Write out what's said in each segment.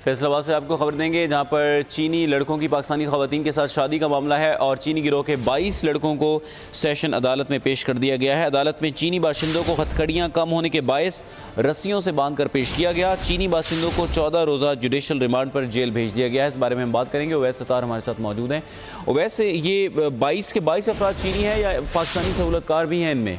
फैसलाबाद से आपको खबर देंगे जहां पर चीनी लड़कों की पाकिस्तानी खवातीन के साथ शादी का मामला है और चीनी गिरोह के 22 लड़कों को सेशन अदालत में पेश कर दिया गया है। अदालत में चीनी बाशिंदों को हथकड़ियां कम होने के बायस रस्सियों से बांध कर पेश किया गया। चीनी बाशिंदों को 14 रोज़ा जुडिशल रिमांड पर जेल भेज दिया गया है। इस बारे में हम बात करेंगे। उवैस सत्तार हमारे साथ मौजूद हैं। उवैस, ये 22 के 22 अफराद चीनी है या पाकिस्तानी सहूलतकार भी हैं इनमें?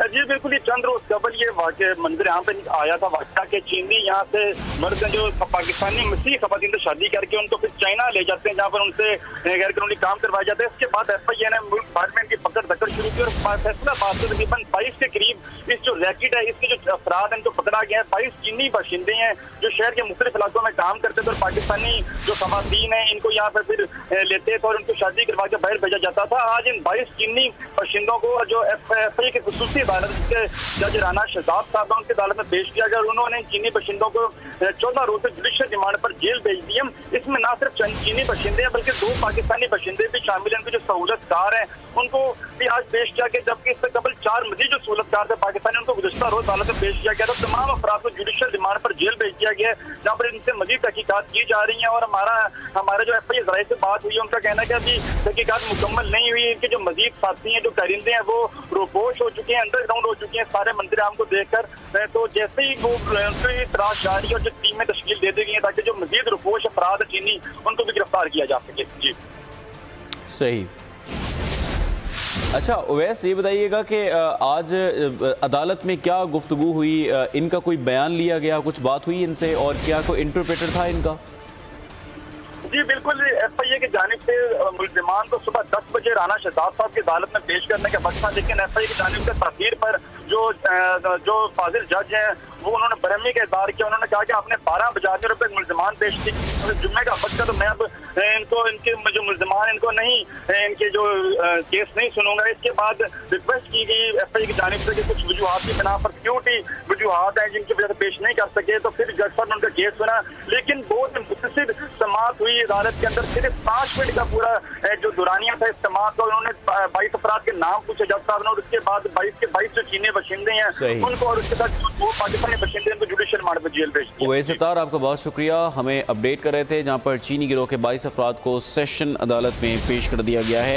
जी बिल्कुल, ये चंद रोज कबल ये वाक़या मंजर यहाँ पे आया था वाक़या के चीनी यहाँ से मर्द जो पाकिस्तानी मसीह खवातीन से शादी करके उनको फिर चाइना ले जाते हैं, जहाँ पर उनसे गैर कानूनी काम करवाए जाते हैं। इसके बाद FIA ने मुल्क भर में इनकी पकड़ दकड़ शुरू की और फैसलाबाद से तकरीबन 22 के करीब इस जो रैकेट है इसके जो अफराद इनको पकड़ा गया है। 22 चीनी बाशिंदे हैं जो शहर के मुख्तलिफ इलाकों में काम करते थे और पाकिस्तानी जो खवातीन हैं इनको यहाँ पर फिर लेते थे और उनको शादी करवा के बाहर भेजा जाता था। आज इन 22 चीनी बाशिंदों को जो FIA के खुसूसी अदालत के जज राना शहजाद साहब उनकी अदालत में पेश किया गया और उन्होंने चीनी बाशिंदों को 14 रोज से जुडिशल रिमांड पर जेल भेज दी। इसमें न सिर्फ चीनी बाशिंदे हैं बल्कि 2 पाकिस्तानी बाशिंदे भी शामिल हैं। उनके जो सहूलतकार हैं उनको भी आज पेश किया गया, जबकि इससे कबल 4 मजीद जो सहूलतकार थे पाकिस्तानी उनको गुज़श्ता रोज अदालत में पेश किया गया था। तमाम अफराद को जुडिशल रिमांड पर जेल भेज दिया गया है, जहाँ पर इनसे मजीद तहकीकात की जा रही है। और हमारे जो FIA ज़राए से बात हुई है उनका कहना है कि अभी तहकीकात मुकम्मल नहीं हुई। इनके जो मजीद साथी हैं जो कारिंदे हैं वो रोपोश हो चुके हैं, अंडरग्राउंड हो चुके हैं सारे मंजर आम को देखकर। तो जैसे ही वो उनकी तलाश जारी और जो टीमें तश्कील दे दी गई हैं ताकि जो मजीद रुपोश अफराद चीनी उनको भी गिरफ्तार किया जा सके। जी सही। अच्छा उवैस, ये बताइएगा कि आज अदालत में क्या गुफ्तगू हुई, इनका कोई बयान लिया गया, कुछ बात हुई इनसे और क्या कोई इंटरप्रेटर था इनका? जी बिल्कुल, FIA की जानिब से मुल्ज़िमान को सुबह 10 बजे राना शहजाद साहब की अदालत में पेश करने का वक्त था, लेकिन FIA की जानिब से ताख़ीर पर जो फाजिल जज हैं वो उन्होंने बरहमी का इज़हार किया। उन्होंने कहा कि आपने 12 बजाने रुपये मुल्ज़िमान पेश की, जुम्मे का वक्त था तो मैं अब इनके जो मुल्ज़िमान इनको नहीं इनके जो केस नहीं सुनूंगा। इसके बाद रिक्वेस्ट की गई FIA की जानिब से कि कुछ वजूहात की बिना पर सिक्योरिटी वजूहात हैं जिनकी वजह से पेश नहीं कर सके, तो फिर जज साहब ने उनका केस सुना। लेकिन बहुत मुख्तसर समाअत हुई अदालत के अंदर, सिर्फ 5 मिनट का पूरा जो दुरानिया था इस समाअत का। उन्होंने 22 अफराद के नाम पूछे जज साहब ने और उसके बाद 22 के 22 जो चीनी बाशिंदे हैं उनको और उसके साथ 2 पाकिस्तानी बाशिंदे उनको जुडिशल रिमांड पर जेल भेज दिया। उवैस सत्तार, आपका बहुत शुक्रिया, हमें अपडेट कर रहे थे जहाँ पर चीनी गिरोह के 22 अफराद को सेशन अदालत में पेश कर दिया गया है।